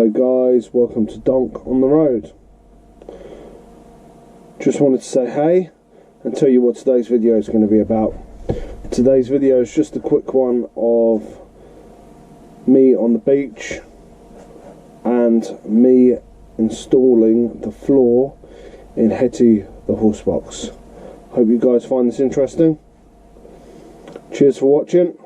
Hello guys, welcome to Donk on the Road. Just wanted to say hey and tell you what today's video is going to be about. Today's video is just a quick one of me on the beach and me installing the floor in Hetty the horse box. Hope you guys find this interesting. Cheers for watching.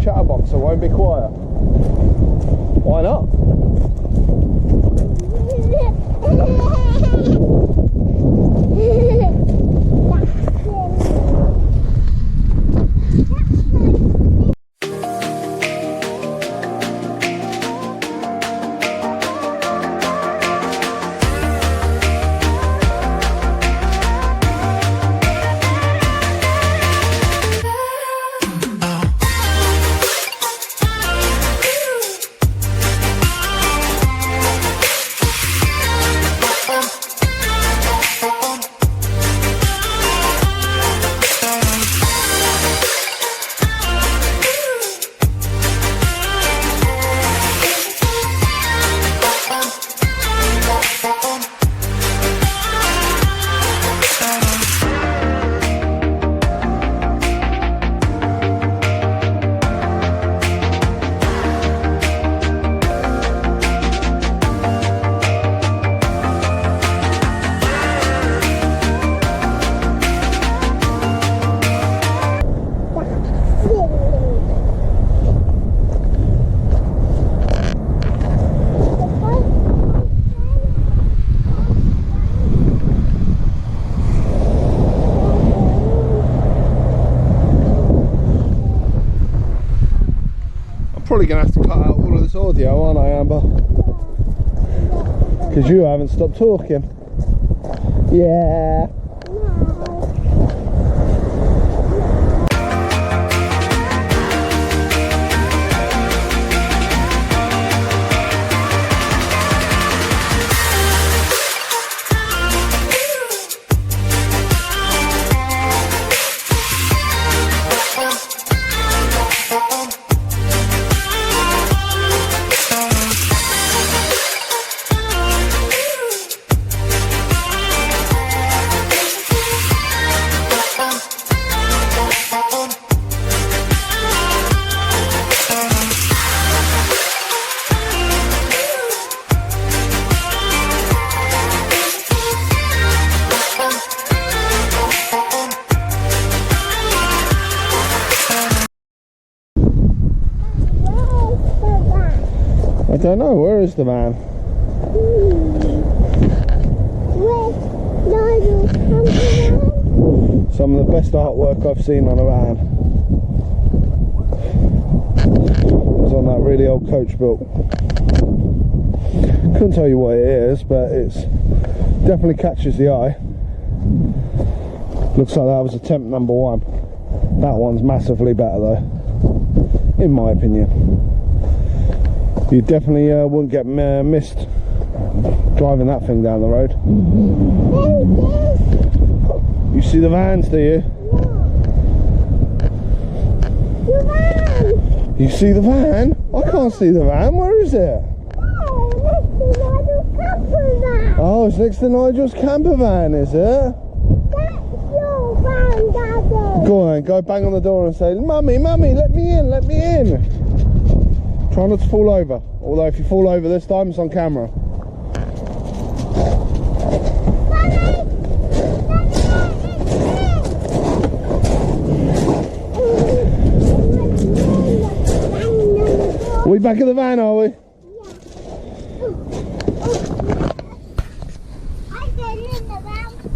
Chatterbox, so won't be quiet. Why not? Probably gonna have to cut out all of this audio, aren't I, Amber? Because you haven't stopped talking. Yeah. I don't know, where is the van? Some of the best artwork I've seen on a van. It's on that really old coach built. Couldn't tell you what it is, but it's definitely catches the eye. Looks like that was attempt number one. That one's massively better though, in my opinion. You definitely wouldn't get missed driving that thing down the road. You see the vans, do you? The van! You see the van? I can't see the van. Where is it? Oh, it's next to Nigel's camper van, is it? That's your van, Daddy. Go on then, go bang on the door and say, Mummy, Mummy, let me in, let me in. Try not to fall over. Although if you fall over this time, it's on camera. Are we back in the van, are we?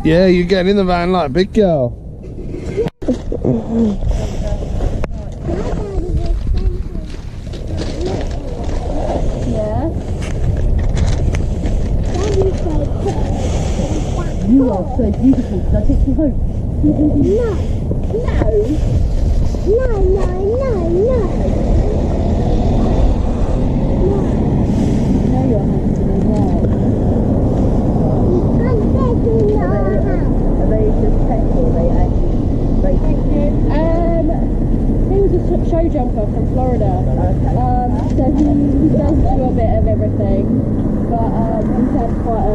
Yeah, you're getting in the van like a big girl. You are so beautiful. Can I take you home? No. Show jumper from Florida. So he does do a bit of everything, but he's had quite a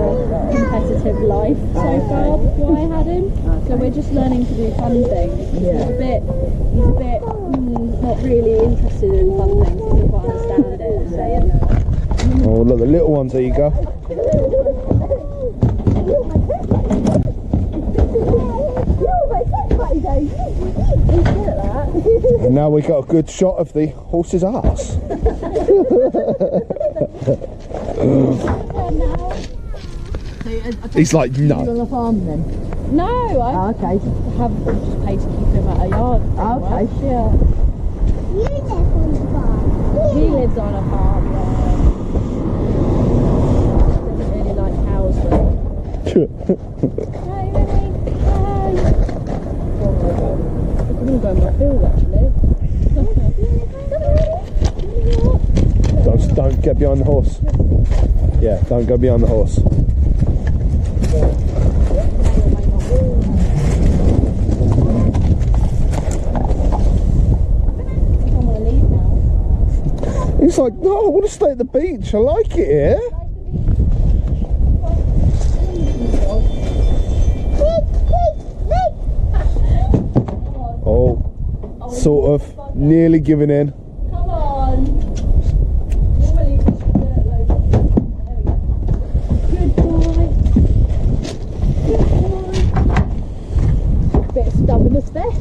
competitive life so far before I had him. So we're just learning to do fun things. He's a bit not really interested in fun things. He doesn't quite understand it. So yeah. Oh look, the little ones, there you go. And now we got a good shot of the horse's ass. He's like, no. On the farm then? No, I just paid to keep him at a yard. Okay. Yeah. You live on the farm. He lives on a farm. Doesn't really like cows though. Hi, Remy. Hi. I'm gonna go in my field actually. Don't get behind the horse. Yeah, don't go behind the horse. He's like, no, I want to stay at the beach. I like it here. Oh, sort of, nearly giving in. Come on. Good boy. Good boy. Bit of stubbornness there.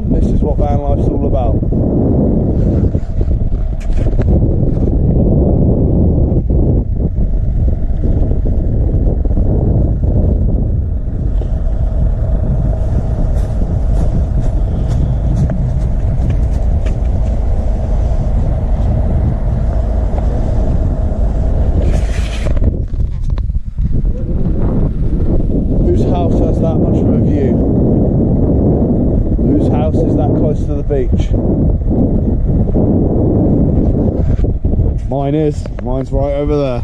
This is what van life's all about. Whose house has that much of a view? Whose house is that close to the beach? Mine is. Mine's right over there.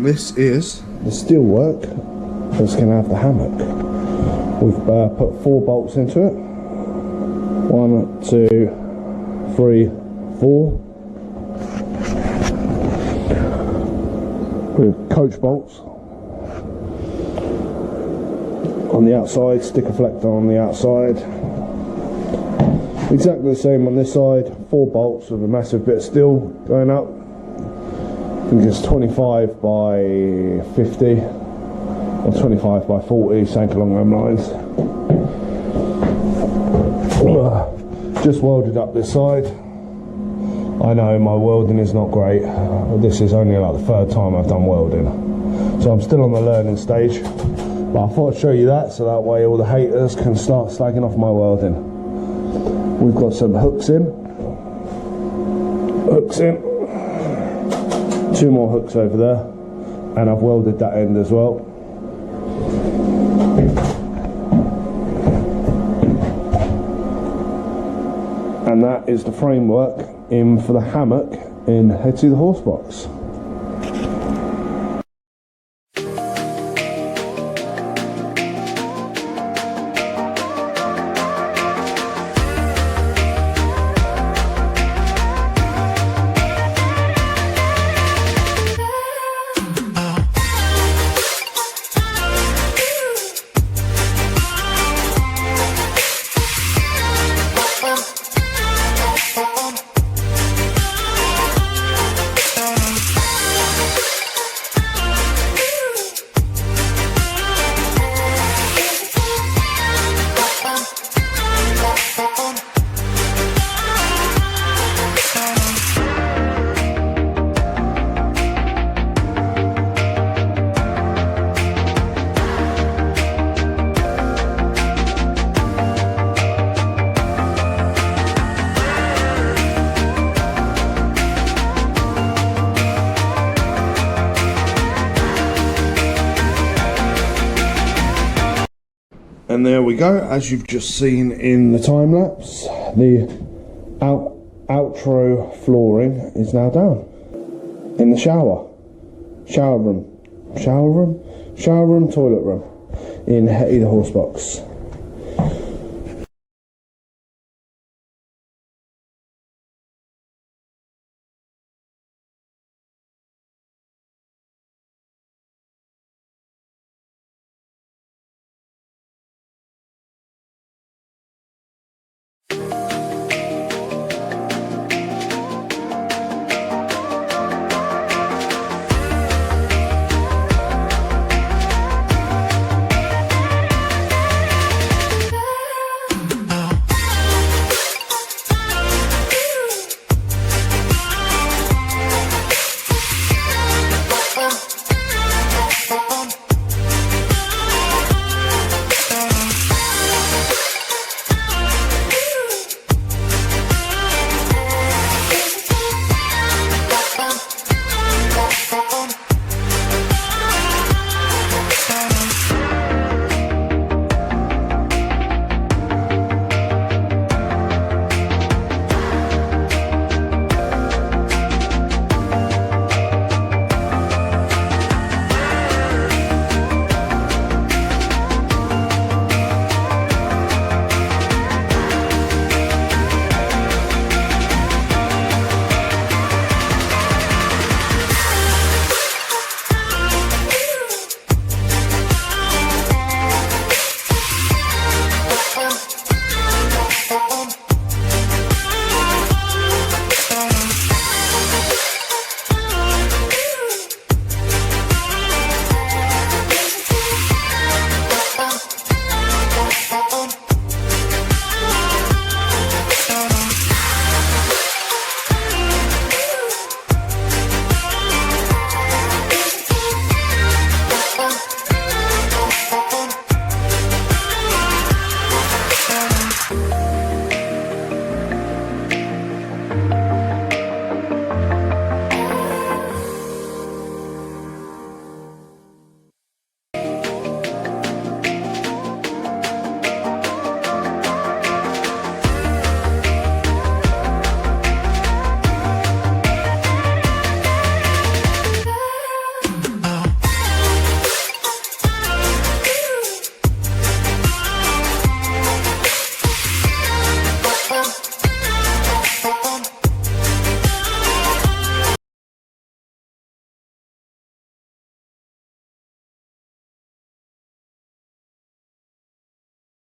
this is the steelwork that's going to have the hammock. We've put 4 bolts into it. 1, 2, 3, 4. With coach bolts on the outside, sticker reflector on the outside. Exactly the same on this side. 4 bolts with a massive bit of steel going up. I think it's 25 by 50 or 25 by 40, something along them lines. Just welded up this side. I know my welding is not great, but this is only like the 3rd time I've done welding, so I'm still on the learning stage. But I thought I'd show you that, so that way all the haters can start slagging off my welding. We've got some hooks in. 2 more hooks over there, and I've welded that end as well. And that is the framework in for the hammock in Hetty the horse box. And there we go, as you've just seen in the time lapse, the outro flooring is now down in the shower room, toilet room in Hetty the horse box.